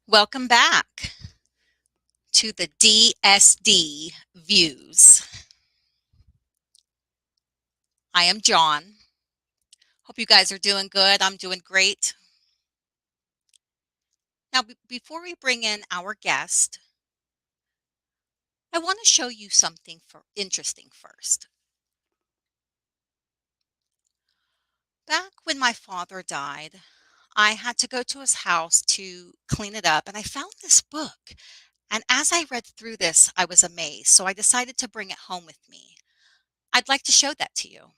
Welcome back to the DSD Views. I am John. Hope you guys are doing good. I'm doing great. Now, before we bring in our guest, I want to show you something interesting first. Back when my father died, I had to go to his house to clean it up, and I found this book. And as I read through this, I was amazed. So I decided to bring it home with me. I'd like to show that to you.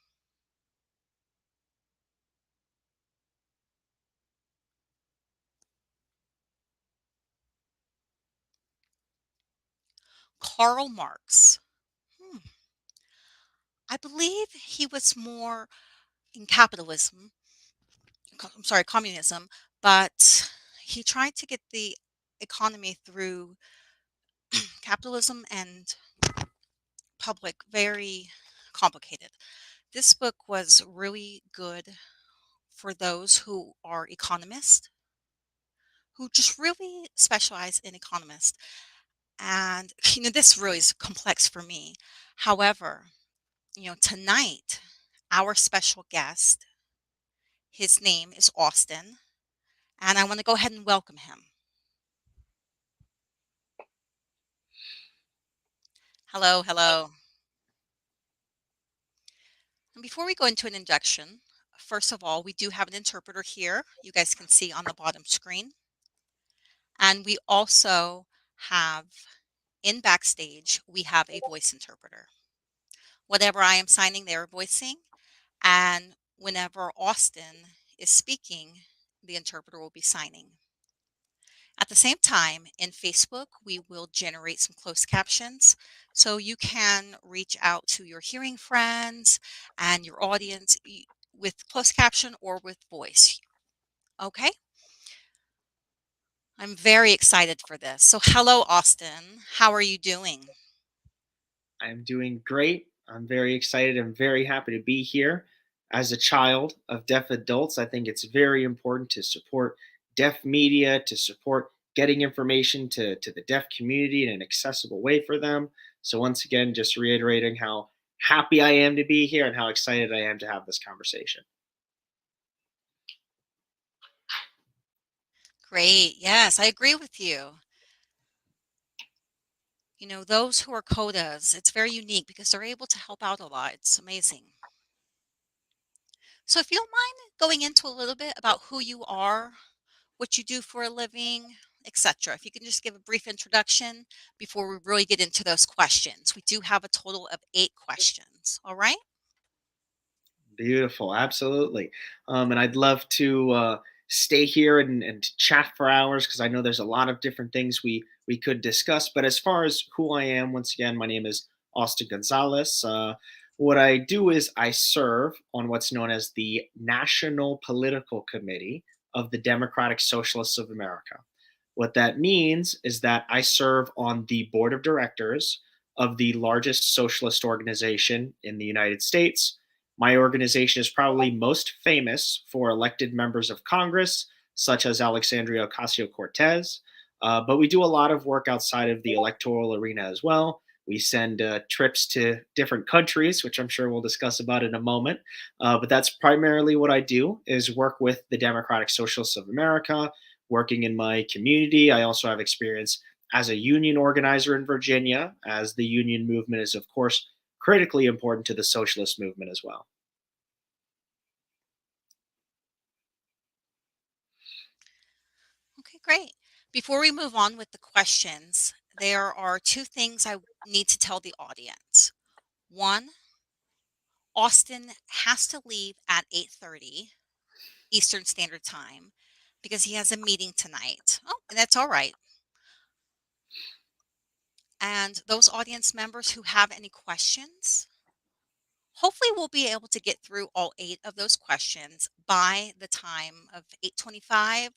Karl Marx. Hmm. I believe he was more in capitalism, I'm sorry, communism, but he tried to get the economy through capitalism and public, very complicated. This book was really good for those who are economists, who just really specialize in economists. And, this really is complex for me. However, tonight, our special guest, his name is Austin, and I want to go ahead and welcome him. Hello, hello. And before we go into an introduction, first of all, we do have an interpreter here. You guys can see on the bottom screen. And we also have in backstage, we have a voice interpreter. Whatever I am signing, they are voicing. And whenever Austin is speaking, the interpreter will be signing. At the same time, in Facebook, we will generate some closed captions. So you can reach out to your hearing friends and your audience with closed caption or with voice. Okay? I'm very excited for this. So, hello, Austin. How are you doing? I'm doing great. I'm very excited and very happy to be here. As a child of deaf adults, I think it's very important to support deaf media, to support getting information to the deaf community in an accessible way for them. So, once again, just reiterating how happy I am to be here and how excited I am to have this conversation. Great. Yes, I agree with you. Those who are codas, it's very unique because they're able to help out a lot. It's amazing. So, if you don't mind going into a little bit about who you are, what you do for a living, etc. If you can just give a brief introduction before we really get into those questions. We do have a total of 8 questions. All right? Beautiful, absolutely. And I'd love to stay here and chat for hours because I know there's a lot of different things we could discuss. But as far as who I am, once again, my name is Austin Gonzalez. What I do is I serve on what's known as the National Political Committee of the Democratic Socialists of America. What that means is that I serve on the board of directors of the largest socialist organization in the United States. My organization is probably most famous for elected members of Congress, such as Alexandria Ocasio Cortez. But we do a lot of work outside of the electoral arena as well. We send trips to different countries, which I'm sure we'll discuss about in a moment. But that's primarily what I do: is work with the Democratic Socialists of America, working in my community. I also have experience as a union organizer in Virginia, as the union movement is, of course, critically important to the socialist movement as well. Okay, great. Before we move on with the questions, there are 2 things I need to tell the audience. One, Austin has to leave at 8:30 Eastern Standard Time because he has a meeting tonight. Oh, and that's all right. And those audience members who have any questions, hopefully we'll be able to get through all 8 of those questions by the time of 8:25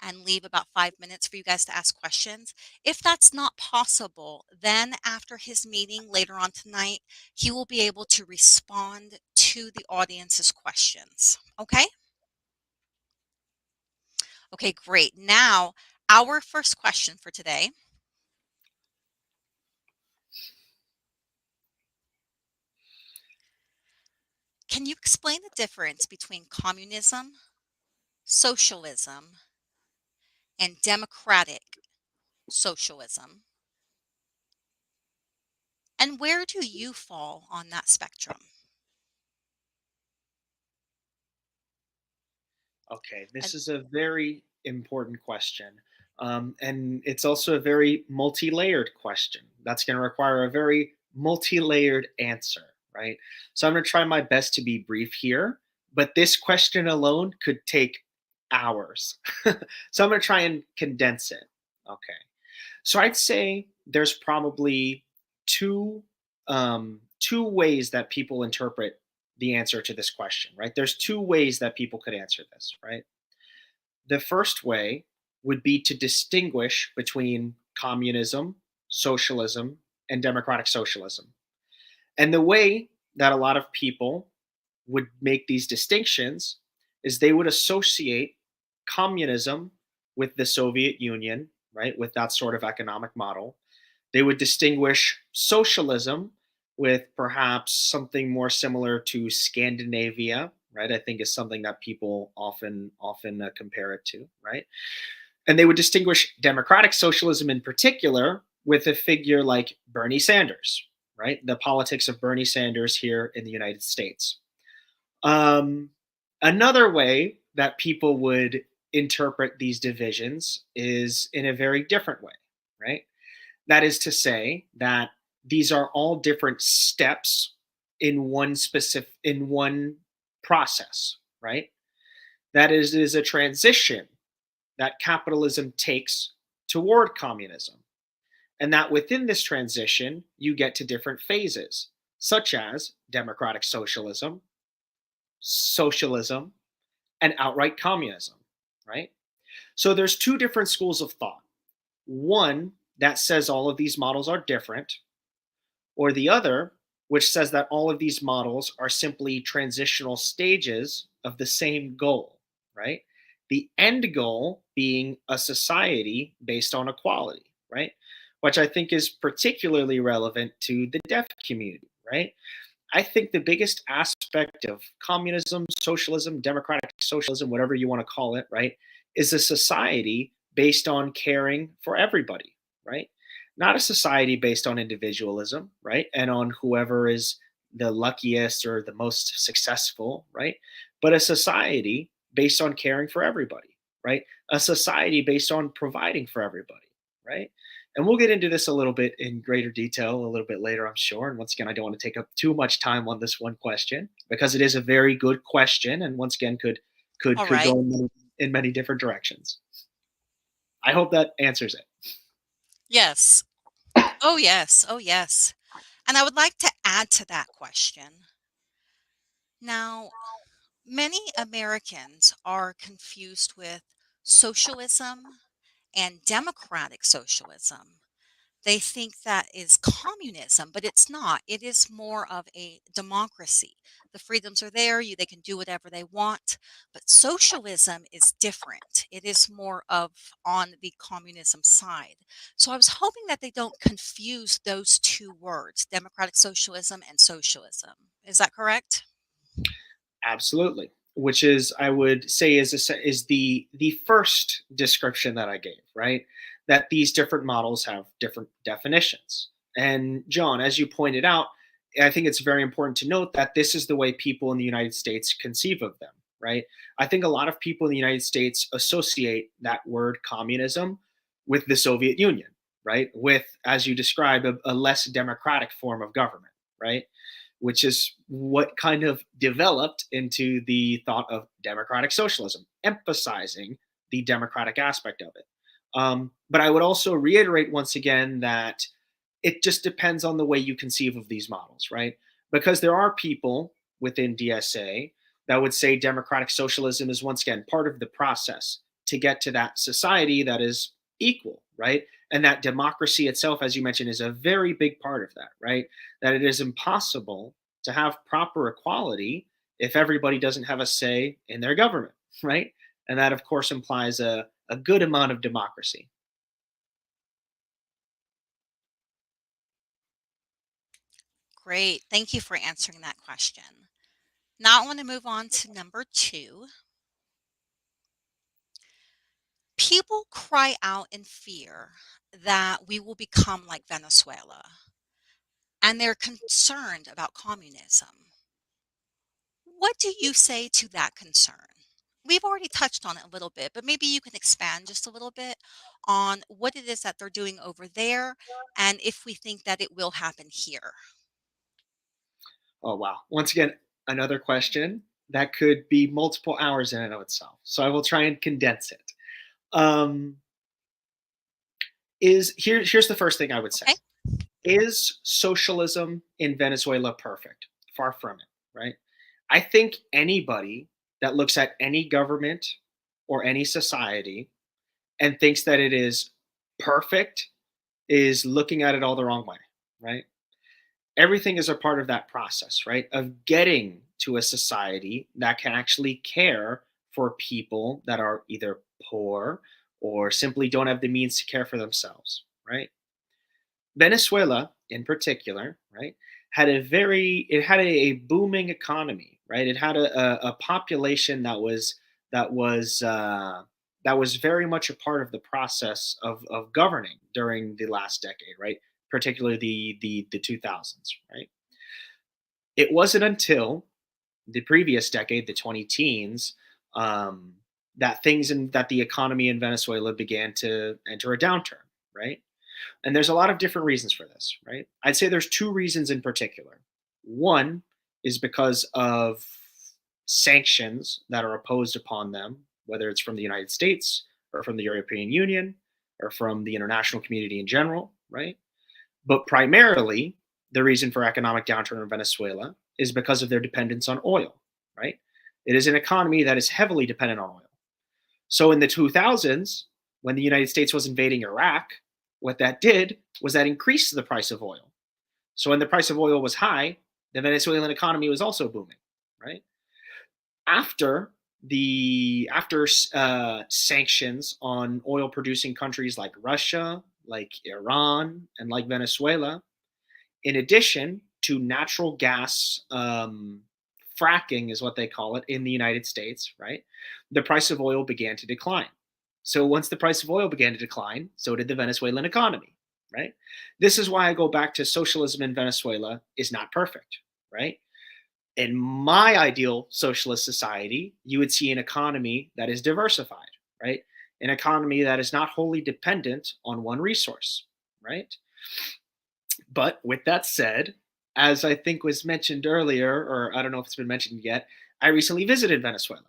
and leave about 5 minutes for you guys to ask questions. If that's not possible, then after his meeting later on tonight, he will be able to respond to the audience's questions. Okay? Okay, great. Now, Our first question for today: can you explain the difference between communism, socialism, and democratic socialism? And where do you fall on that spectrum? Okay, this And is a very important question. And it's also a very multi layered question. That's going to require a very multi layered answer, right? So I'm going to try my best to be brief here, but this question alone could take hours. So I'm going to try and condense it. Okay. So I'd say there's probably two ways that people interpret the answer to this question, right? There's two ways that people could answer this, right? The first way would be to distinguish between communism, socialism, and democratic socialism. And the way that a lot of people would make these distinctions is they would associate communism with the Soviet Union, right, with that sort of economic model. They would distinguish socialism with perhaps something more similar to Scandinavia, right? I think is something that people often compare it to, right? And they would distinguish democratic socialism in particular with a figure like Bernie Sanders, right? The politics of Bernie Sanders here in the United States. Um, Another way that people would interpret these divisions is in a very different way, right? That is to say that these are all different steps in one process, right? That is a transition that capitalism takes toward communism. And that within this transition, you get to different phases, such as democratic socialism, socialism, and outright communism, right? So there's two different schools of thought. One that says all of these models are different, or the other, which says that all of these models are simply transitional stages of the same goal, right? The end goal being a society based on equality, right? Which I think is particularly relevant to the deaf community, right? I think the biggest aspect of communism, socialism, democratic socialism, whatever you want to call it, right, is a society based on caring for everybody, right? Not a society based on individualism, right? And on whoever is the luckiest or the most successful, right? But a society based on caring for everybody, right? A society based on providing for everybody, right? And we'll get into this a little bit in greater detail a little bit later, I'm sure. And once again, I don't want to take up too much time on this one question because it is a very good question, and once again, all could right. go in many different directions. I hope that answers it. Yes. Oh, yes. Oh, yes. And I would like to add to that question. Now, many Americans are confused with socialism and democratic socialism. They think that is communism, but it's not. It is more of a democracy. The freedoms are there, they can do whatever they want. But socialism is different. It is more of on the communism side. So I was hoping that they don't confuse those two words, democratic socialism and socialism. Is that correct? Absolutely. Which is, I would say, is the first description that I gave, right? That these different models have different definitions. And John, as you pointed out, I think it's very important to note that this is the way people in the United States conceive of them, right? I think a lot of people in the United States associate that word communism with the Soviet Union, right? With, as you describe, a less democratic form of government, right? Which is what kind of developed into the thought of democratic socialism, emphasizing the democratic aspect of it. But I would also reiterate once again that it just depends on the way you conceive of these models, right? Because there are people within DSA that would say democratic socialism is once again part of the process to get to that society that is equal, right? And that democracy itself, as you mentioned, is a very big part of that, right? That it is impossible to have proper equality if everybody doesn't have a say in their government, right? And that, of course, implies a good amount of democracy. Great. Thank you for answering that question. Now I want to move on to number two. People cry out in fear that we will become like Venezuela, and they're concerned about communism. What do you say to that concern? We've already touched on it a little bit, but maybe you can expand just a little bit on what it is that they're doing over there and if we think that it will happen here. Oh, wow. Once again, another question that could be multiple hours in and of itself. So I will try and condense it. Um, here's the first thing I would say. Okay? Is socialism in Venezuela perfect? Far from it, right? I think anybody that looks at any government or any society and thinks that it is perfect is looking at it all the wrong way, right? Everything is a part of that process, right? Of getting to a society that can actually care for people that are either poor or simply don't have the means to care for themselves, right? Venezuela, in particular, right, had a booming economy, right? It had a population that was uh, that was very much a part of the process of governing during the last decade, right? Particularly the 2000s, right? It wasn't until the previous decade, the 20 teens, um, that the economy in Venezuela began to enter a downturn, right? And there's a lot of different reasons for this, right? I'd say there's two reasons in particular. One is because of sanctions that are imposed upon them, whether it's from the United States or from the European Union or from the international community in general, right? But primarily, the reason for economic downturn in Venezuela is because of their dependence on oil, right? It is an economy that is heavily dependent on oil. So in the 2000s, when the United States was invading Iraq, what that did was that increased the price of oil. So when the price of oil was high, the Venezuelan economy was also booming, right? After sanctions on oil producing countries like Russia, like Iran, and like Venezuela, in addition to natural gas fracking, is what they call it in the United States, right? The price of oil began to decline. So once the price of oil began to decline, so did the Venezuelan economy, right? This is why I go back to socialism in Venezuela is not perfect, right? In my ideal socialist society, you would see an economy that is diversified, right? An economy that is not wholly dependent on one resource, right? But with that said, as I think was mentioned earlier, or I don't know if it's been mentioned yet, I recently visited Venezuela,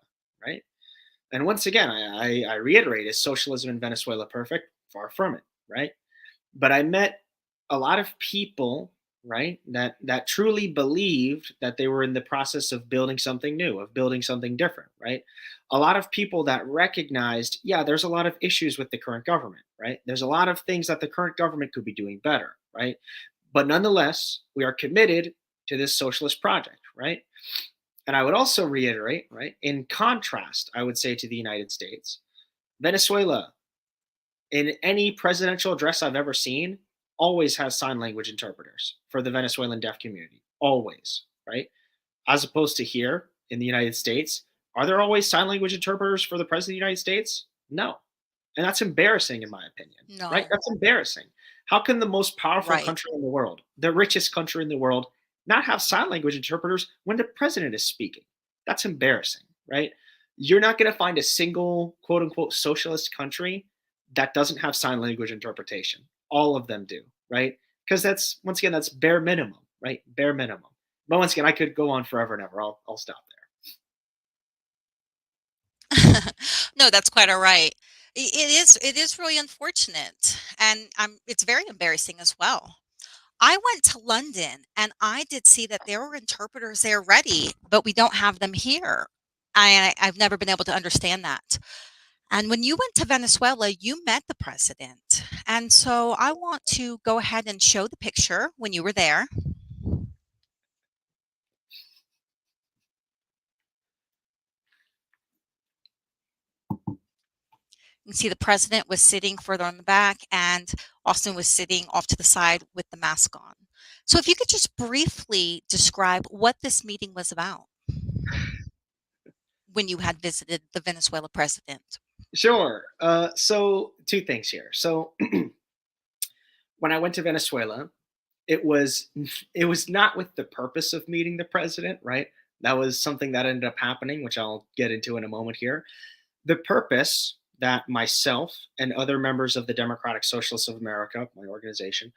right? And once again, I reiterate: is socialism in Venezuela perfect? Far from it, right? But I met a lot of people, right, that truly believed that they were in the process of building something new, of building something different, right? A lot of people that recognized, yeah, there's a lot of issues with the current government, right? There's a lot of things that the current government could be doing better, right? But nonetheless, we are committed to this socialist project, right? And I would also reiterate, right, in contrast, I would say to the United States, Venezuela, in any presidential address I've ever seen, always has sign language interpreters for the Venezuelan deaf community. Always, right? As opposed to here in the United States, are there always sign language interpreters for the president of the United States? No. And that's embarrassing, in my opinion, right? No. That's embarrassing. How can the most powerful Right. country in the world, the richest country in the world, not have sign language interpreters when the president is speaking? That's embarrassing, right? You're not going to find a single quote unquote socialist country that doesn't have sign language interpretation. All of them do, right? Because that's, once again, that's bare minimum, right? Bare minimum. But once again, I could go on forever and ever. I'll stop No, that's quite all right. It is really unfortunate, and it's very embarrassing as well. I went to London, and I did see that there were interpreters there ready, but we don't have them here. I've never been able to understand that. And when you went to Venezuela, you met the president. And so I want to go ahead and show the picture when you were there. You can see the president was sitting further on the back, and Austin was sitting off to the side with the mask on. So, if you could just briefly describe what this meeting was about when you had visited the Venezuela president. Sure. So two things here. So when I went to Venezuela, it was it was not with the purpose of meeting the president, right? That was something that ended up happening, which I'll get into in a moment here. The purpose that myself and other members of the Democratic Socialists of America, my organization,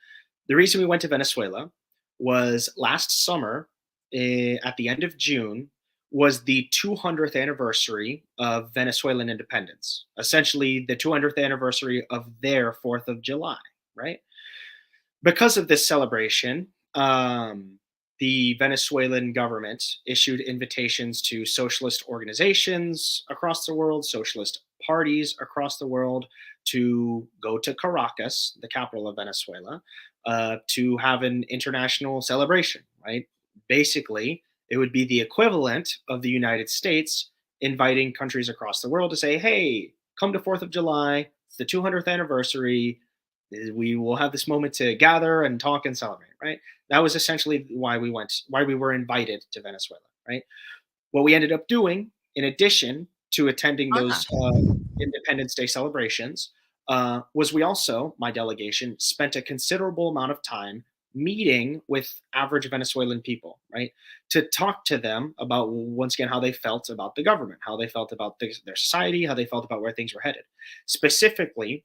the reason we went to Venezuela was last summer, at the end of June, was the 200th anniversary of Venezuelan independence. Essentially, the 200th anniversary of their 4th of July, right? Because of this celebration, the Venezuelan government issued invitations to socialist organizations across the world, socialist parties across the world to go to Caracas, the capital of Venezuela, to have an international celebration, right? Basically, it would be the equivalent of the United States inviting countries across the world to say, hey, come to 4th of July, it's the 200th anniversary, we will have this moment to gather and talk and celebrate, right? That was essentially why we were invited to Venezuela, right? What we ended up doing, in addition to attending Ah, those Independence Day celebrations, was we also, my delegation, spent a considerable amount of time meeting with average Venezuelan people, right? To talk to them about, once again, how they felt about the government, how they felt about their society, how they felt about where things were headed. Specifically,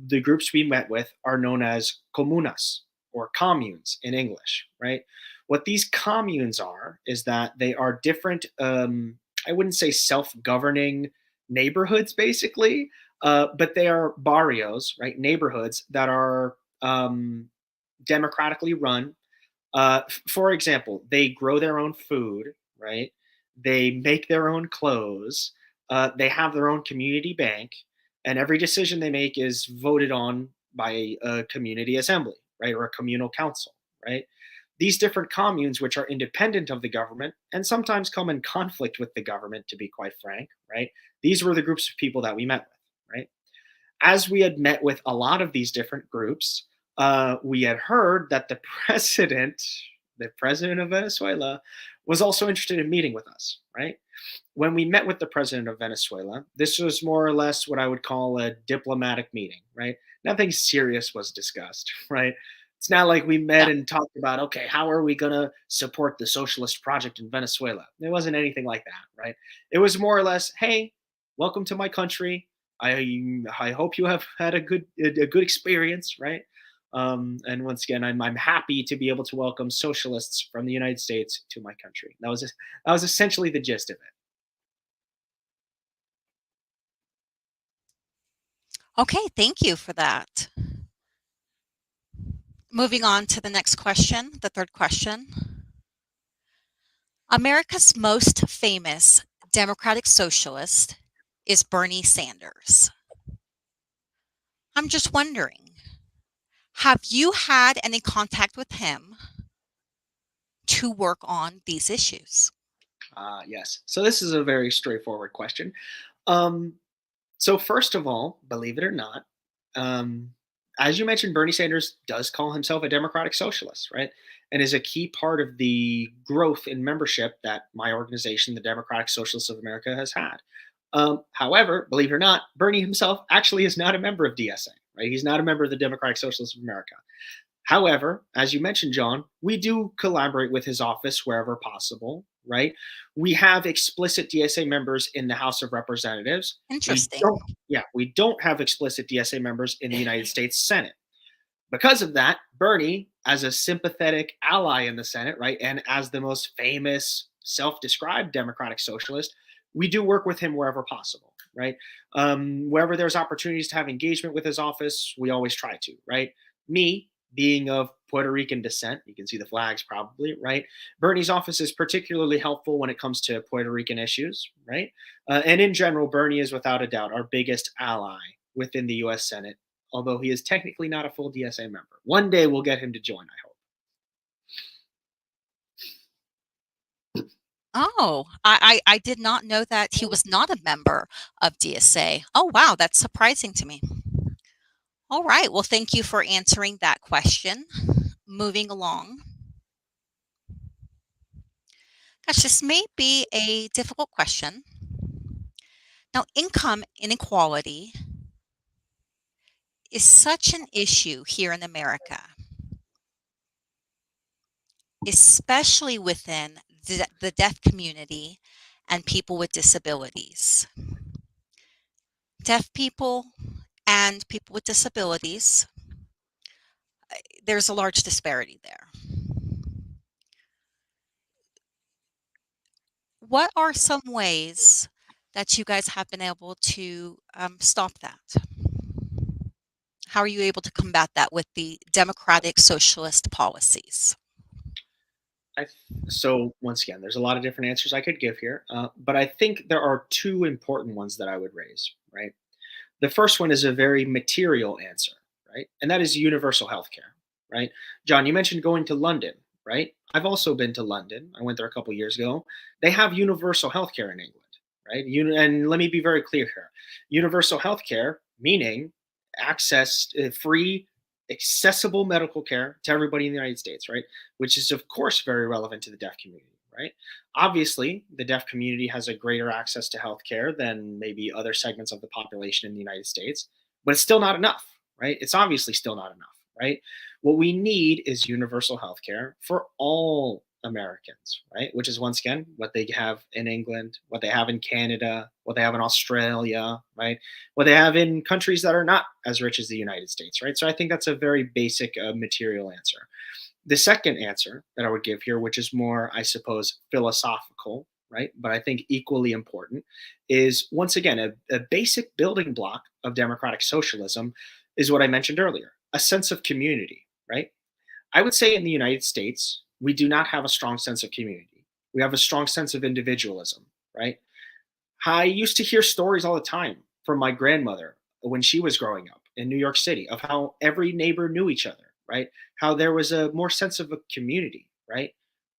the groups we met with are known as comunas or communes in English, right? What these communes are is that they are different, I wouldn't say self governing neighborhoods, basically, but they are barrios, right? Neighborhoods that are democratically run. For example, they grow their own food, right? They make their own clothes. They have their own community bank, and every decision they make is voted on by a community assembly, right, or a communal council, right? These different communes, which are independent of the government and sometimes come in conflict with the government, to be quite frank, right? These were the groups of people that we met with, right? As we had met with a lot of these different groups, we had heard that the president of Venezuela, was also interested in meeting with us, right? When we met with the president of Venezuela, this was more or less what I would call a diplomatic meeting, right? Nothing serious was discussed, right? It's not like we met yeah. and talked about, okay, how are we going to support the socialist project in Venezuela? It wasn't anything like that, right? It was more or less, hey, welcome to my country. I hope you have had a good experience, right? And once again, I'm happy to be able to welcome socialists from the United States to my country. That was essentially the gist of it. Okay, thank you for that. Moving on to the next question, the third question. America's most famous Democratic Socialist is Bernie Sanders. I'm just wondering, have you had any contact with him to work on these issues? Yes. So this is a very straightforward question. Um, so first of all, believe it or not, um, as you mentioned, Bernie Sanders does call himself a Democratic Socialist, right? And is a key part of the growth in membership that my organization, the Democratic Socialists of America, has had. However, believe it or not, Bernie himself actually is not a member of DSA, right? He's not a member of the Democratic Socialists of America. However, as you mentioned, John, we do collaborate with his office wherever possible, right? We have explicit DSA members in the House of Representatives. We Interesting. don't, yeah, we don't have explicit DSA members in the United States Senate. Because of that, Bernie, as a sympathetic ally in the Senate, right, and as the most famous self-described Democratic Socialist, we do work with him wherever possible, right? Wherever there's opportunities to have engagement with his office, we always try to, right? Me, being of Puerto Rican descent, you can see the flags probably, right? Bernie's office is particularly helpful when it comes to Puerto Rican issues, right? And in general, Bernie is without a doubt our biggest ally within the US Senate, although he is technically not a full DSA member. One day we'll get him to join, I hope. Oh, I did not know that he was not a member of DSA. Oh, wow, that's surprising to me. All right, well, thank you for answering that question. Moving along. Gosh, this may be a difficult question. Now, income inequality is such an issue here in America, especially within the deaf community and people with disabilities. Deaf people and people with disabilities, there's a large disparity there. What are some ways that you guys have been able to stop that? How are you able to combat that with the Democratic Socialist policies? I, so once again, there's a lot of different answers I could give here, but I think there are two important ones that I would raise. Right, the first one is a very material answer, right, and that is universal health care. Right, John, you mentioned going to London. Right, I've also been to London. I went there a couple years ago. They have universal health care in England. Right, and let me be very clear here: universal health care meaning access, free, accessible medical care to everybody in the United States. Right, which is of course very relevant to the deaf community. Right, obviously the deaf community has a greater access to healthcare than maybe other segments of the population in the United States, but it's still not enough. Right, it's obviously still not enough. Right, what we need is universal healthcare for all Americans. Right, which is once again what they have in England, what they have in Canada, what they have in Australia. Right, what they have in countries that are not as rich as the United States. Right, so I think that's a very basic material answer. The second answer that I would give here, which is more, I suppose, philosophical, right, but I think equally important, is once again a basic building block of democratic socialism is what I mentioned earlier, a sense of community. Right, I would say in the United States we do not have a strong sense of community. We have a strong sense of individualism. Right, I used to hear stories all the time from my grandmother when she was growing up in New York City of how every neighbor knew each other, right? How there was a more sense of a community, right?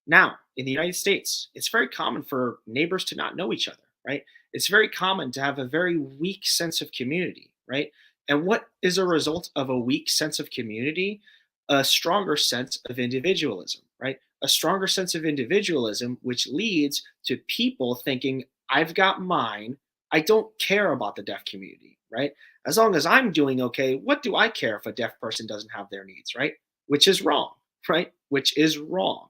Now, in the United States, it's very common for neighbors to not know each other, right? It's very common to have a very weak sense of community, right? And what is a result of a weak sense of community? A stronger sense of individualism, right? A stronger sense of individualism, which leads to people thinking, I've got mine. I don't care about the deaf community, right? As long as I'm doing okay, what do I care if a deaf person doesn't have their needs, right? Which is wrong, right? Which is wrong.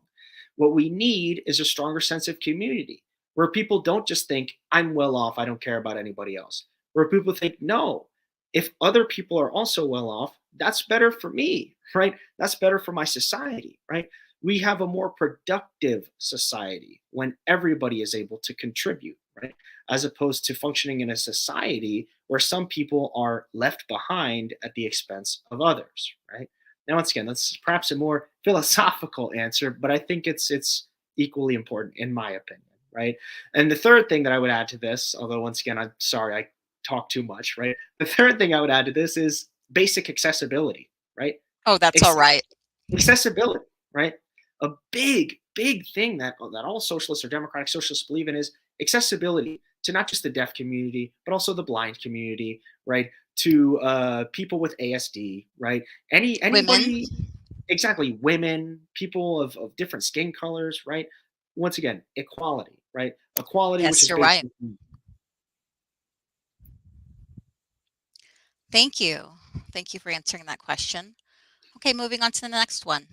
What we need is a stronger sense of community where people don't just think, I'm well off, I don't care about anybody else. Where people think, no, if other people are also well off, that's better for me, right? That's better for my society, right? We have a more productive society when everybody is able to contribute, right? As opposed to functioning in a society where some people are left behind at the expense of others, right? Now, once again, that's perhaps a more philosophical answer, but I think it's equally important in my opinion, right? And the third thing that I would add to this, although once again, I'm sorry I talk too much, right? The third thing I would add to this is basic accessibility, right? Oh, that's all right. Accessibility, right? A big thing that all socialists or democratic socialists believe in is accessibility to not just the deaf community, but also the blind community, right? To people with ASD, right? Women. Anybody, exactly, women, people of different skin colors, right? Once again, equality, right? Equality, which Yes, is you're right. basically Thank you. Thank you for answering that question. Okay, moving on to the next one.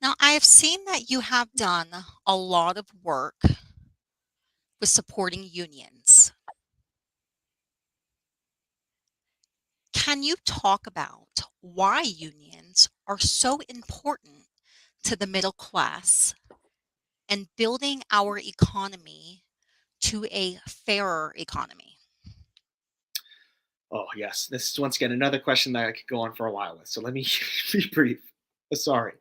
Now, I have seen that you have done a lot of work with supporting unions. Can you talk about why unions are so important to the middle class and building our economy to a fairer economy? oh yes, this is once again another question that I could go on for a while with. So let me be brief. Sorry.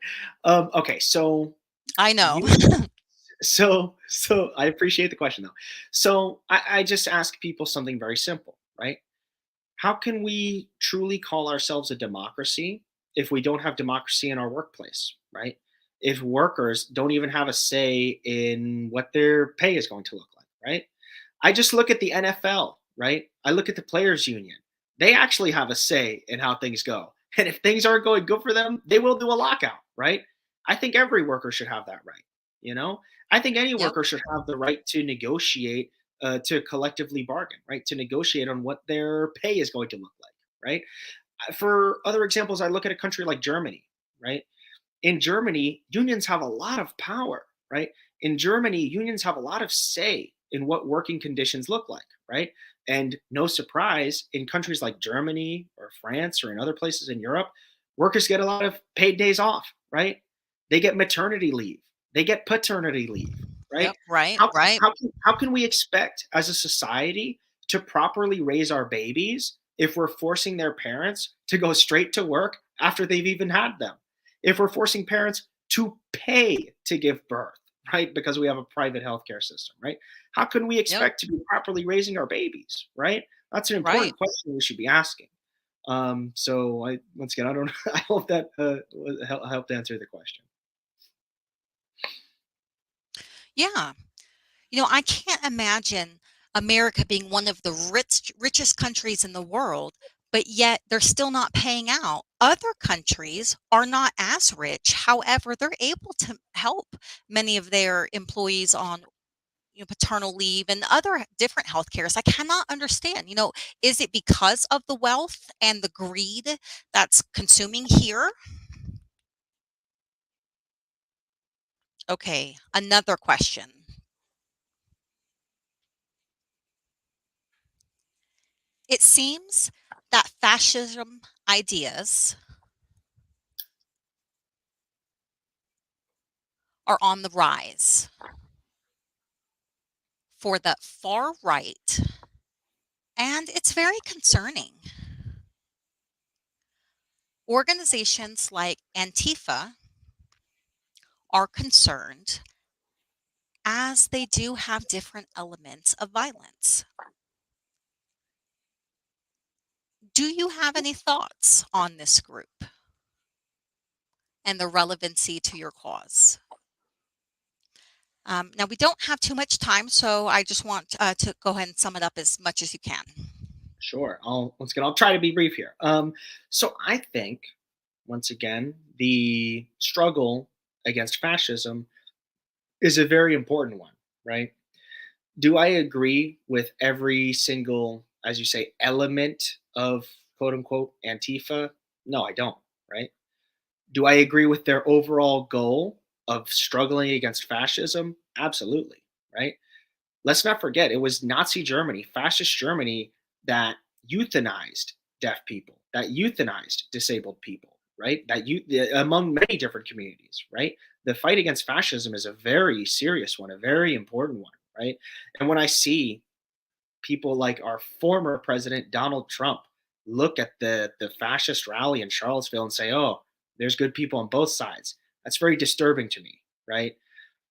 Okay, so I know. you so I appreciate the question though. So I just ask people something very simple, right? How can we truly call ourselves a democracy if we don't have democracy in our workplace, right? if workers don't even have a say in what their pay is going to look like, right? I just look at the NFL, right? I look at the players union. They actually have a say in how things go. And if things aren't going good for them, they will do a lockout, right? I think every worker should have that right, you know? I think any Yep. worker should have the right to negotiate, to collectively bargain, right? To negotiate on what their pay is going to look like, right? For other examples, I look at a country like Germany, right? In Germany, unions have a lot of power, right? In Germany, unions have a lot of say in what working conditions look like, right? And no surprise, in countries like Germany or France or in other places in Europe, workers get a lot of paid days off, right? They get maternity leave, they get paternity leave, right? Yep. Right. How, Right. how can we expect as a society to properly raise our babies if we're forcing their parents to go straight to work after they've even had them? If we're forcing parents to pay to give birth, right? Because we have a private healthcare system, right? How can we Yep. expect to be properly raising our babies, right? That's an Right. important question we should be asking. So I once again, I don't. I hope that helped answer the question. Yeah. I can't imagine America being one of the richest countries in the world, but yet they're still not paying out. Other countries are not as rich. However, they're able to help many of their employees on paternal leave and other different health cares. I cannot understand. Is it because of the wealth and the greed that's consuming here? Okay, another question. It seems that fascism ideas are on the rise for the far right, and it's very concerning. Organizations like Antifa are concerned as they do have different elements of violence. Do you have any thoughts on this group and the relevancy to your cause? Now, we don't have too much time, so I just want to go ahead and sum it up as much as you can. Sure. I'll try to be brief here. So I think once again the struggle against fascism is a very important one, right? Do I agree with every single, as you say, element of quote unquote Antifa? No, I don't, right? Do I agree with their overall goal of struggling against fascism? Absolutely, right? Let's not forget, it was Nazi Germany, fascist Germany, that euthanized deaf people, that euthanized disabled people, right? Among many different communities, right? The fight against fascism is a very serious one, a very important one, right? And when I see people like our former president Donald Trump look at the fascist rally in Charlottesville and say, "Oh, there's good people on both sides." That's very disturbing to me, right?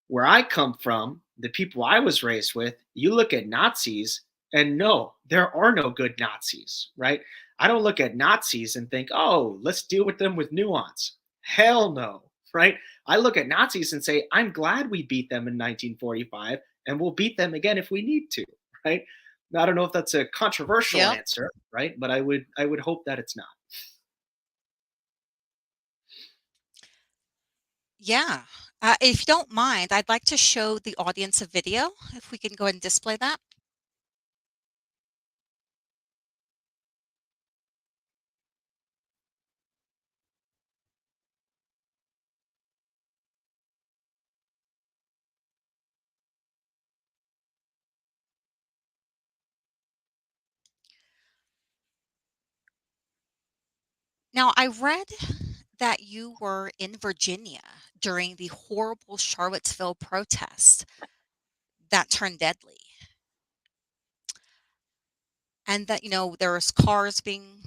Where I come from, the people I was raised with, you look at Nazis and no, there are no good Nazis, right? I don't look at Nazis and think, "Oh, let's deal with them with nuance." Hell no, right? I look at Nazis and say, "I'm glad we beat them in 1945 and we'll beat them again if we need to," right? Now, I don't know if that's a controversial Yep. answer, right? But I would hope that it's not. Yeah. If you don't mind, I'd like to show the audience a video, if we can go ahead and display that. Now, I read that you were in Virginia during the horrible Charlottesville protest that turned deadly, and that, there was cars being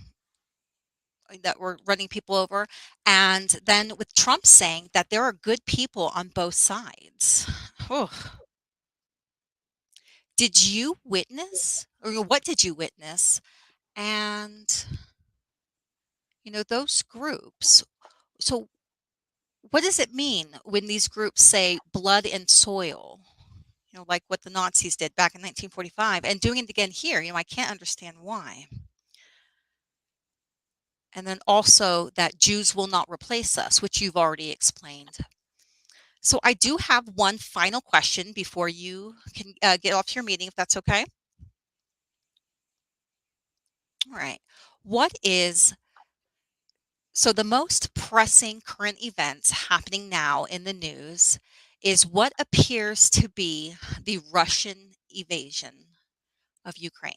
that were running people over, and then with Trump saying that there are good people on both sides. Whew. Did you witness, or what did you witness? And, those groups. So What does it mean when these groups say blood and soil? Like what the Nazis did back in 1945 and doing it again here. I can't understand why. And then also that Jews will not replace us, which you've already explained. So I do have one final question before you can get off your meeting, if that's okay. All right. What is So the most pressing current events happening now in the news is what appears to be the Russian invasion of Ukraine.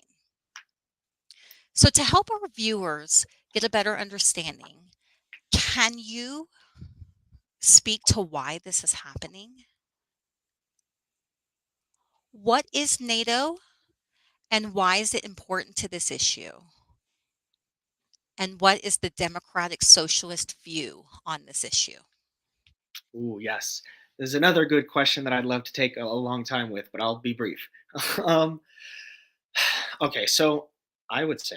So to help our viewers get a better understanding, can you speak to why this is happening? What is NATO and why is it important to this issue? And what is the Democratic Socialist view on this issue? Ooh, yes. There's another good question that I'd love to take a long time with, but I'll be brief. um, okay, so I would say,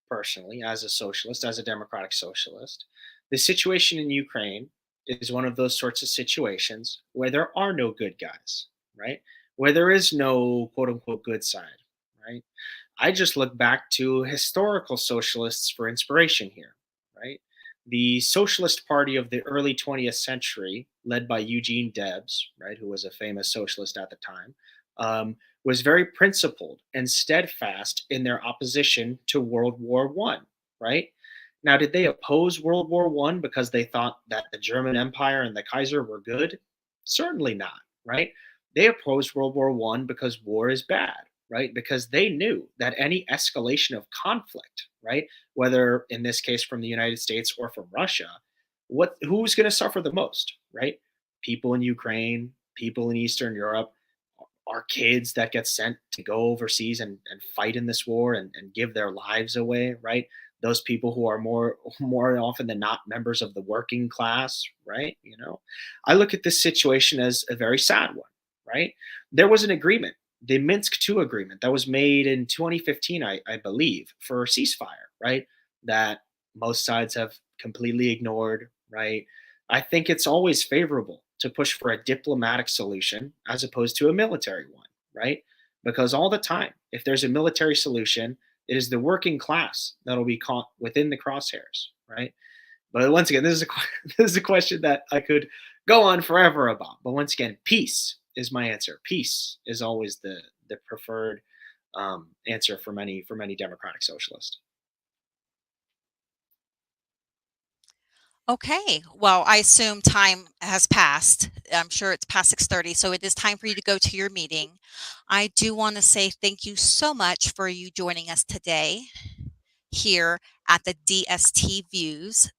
personally, as a socialist, as a democratic socialist, the situation in Ukraine is one of those sorts of situations where there are no good guys, right? Where there is no quote unquote good side, right? I just look back to historical socialists for inspiration here, right? The Socialist Party of the early 20th century, led by Eugene Debs, right, who was a famous socialist at the time, was very principled and steadfast in their opposition to World War One, right? Now, did they oppose World War One because they thought that the German Empire and the Kaiser were good? Certainly not, right? They opposed World War One because war is bad, right? Because they knew that any escalation of conflict, right, whether in this case from the United States or from Russia, who's going to suffer the most, right? People in Ukraine, people in Eastern Europe, our kids that get sent to go overseas and fight in this war and give their lives away, right? Those people who are more often than not members of the working class, right? I look at this situation as a very sad one, right? There was an agreement, the Minsk II agreement, that was made in 2015, I believe, for a ceasefire, right? That most sides have completely ignored, right? I think it's always favorable to push for a diplomatic solution as opposed to a military one, right? Because all the time, if there's a military solution, it is the working class that'll be caught within the crosshairs, right? But once again, this is a this is a question that I could go on forever about. But once again, peace is my answer. Peace is always the preferred answer for many democratic socialists. Okay. Well, I assume time has passed. I'm sure it's past 6:30, so it is time for you to go to your meeting. I do want to say thank you so much for you joining us today here at the DST Views.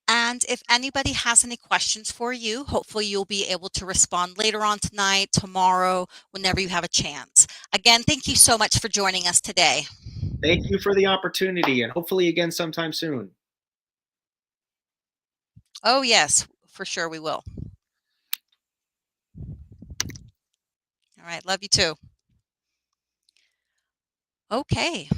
And if anybody has any questions for you, hopefully you'll be able to respond later on tonight, tomorrow, whenever you have a chance. Again, thank you so much for joining us today. Thank you for the opportunity, and hopefully again sometime soon. Oh, yes, for sure we will. All right. Love you too. Okay.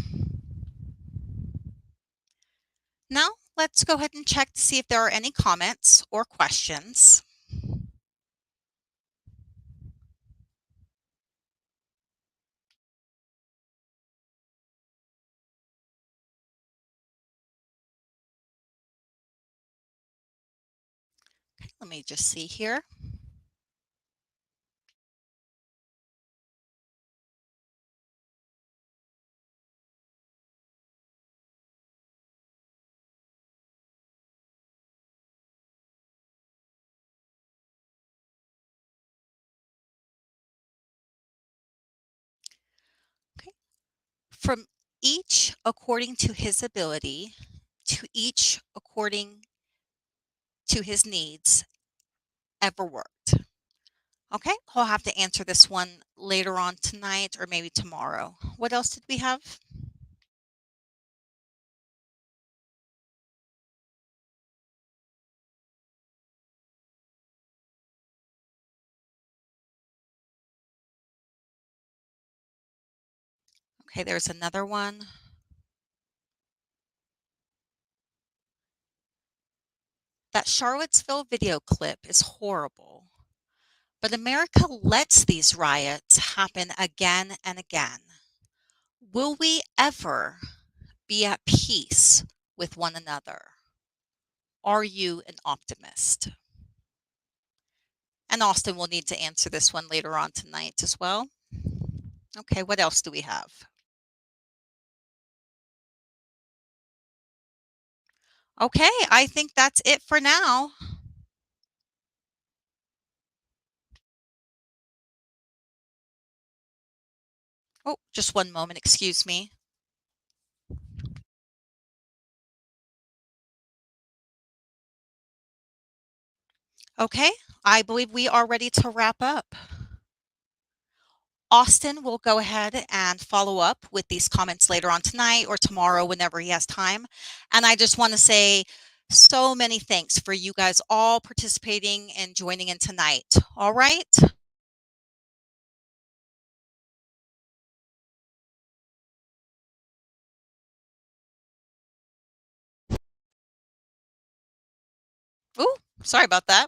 Now, let's go ahead and check to see if there are any comments or questions. Okay, let me just see here. Okay. From each according to his ability, to each according to his needs, ever worked. Okay, I'll have to answer this one later on tonight or maybe tomorrow. What else did we have? Okay, there's another one. That Charlottesville video clip is horrible, but America lets these riots happen again and again. Will we ever be at peace with one another? Are you an optimist? And Austin will need to answer this one later on tonight as well. Okay, what else do we have? Okay, I think that's it for now. Oh, just one moment, excuse me. Okay, I believe we are ready to wrap up. Austin will go ahead and follow up with these comments later on tonight or tomorrow whenever he has time. And I just want to say so many thanks for you guys all participating and joining in tonight. All right. Ooh, sorry about that.